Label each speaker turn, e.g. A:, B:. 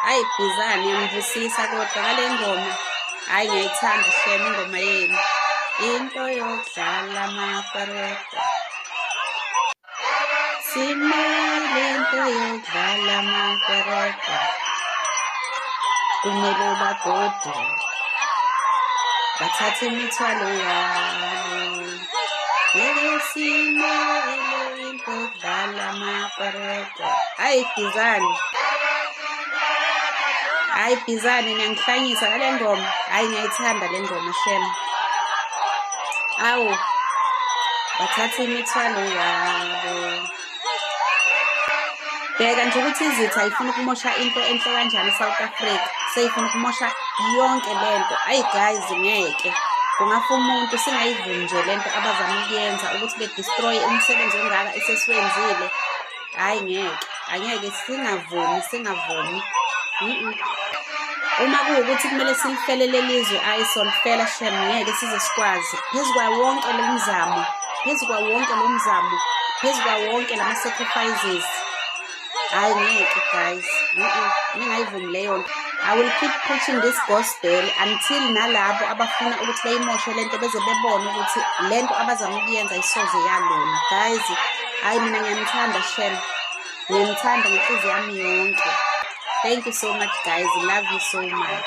A: Hayi Bizana ngiyangivusisa kodwa ngale ngoma. Hayi ngiyayithanda shem ingoma yenu. Into yokudlala amakarata. Simele into yokudlala amakarata. Kumele bagode. Bathathe imithwalo yabo. Ngeke simele into yokudlala amakarata. Hayi Bizana. Hayi Bizana ngiyangihlanyisa ngale ngoma. Hayi ngiyayithanda le ngoma shem. Awu bathathe imithwalo yabo. Bheka nje ukuthi izitha ayifuna ukumosha into enhle kanjani eSouth Africa. Seyifuna ukumosha yonke lento. Hayi guys ngeke. Kungafa umuntu singayivumi nje lento abazama ukuyenza ukuthi bedestroy umsebenzi ongaka esesiwenzile. Hayi ngeke. Angeke singavumi. Uma kuwukuthi kumele silifele lelizwe hayi solifela shem ngeke size sikwazi. Phezu kwawo wonke lo mzamo. Phezu kwawo wonke lama sacrifices. Hayi ngeke guys. Ngingayivumi leyo nto. I will keep preaching this gospel until nalabo abafuna ukuthi bayimoshe lento beze bebone ukuthi lento abazama ukuyenza isoze yalona. Guys, hayi mina ngiyanithanda shem. Ngiyanithanda ngenhliziyo yami yonke. Thank you so much guys. Love you so much.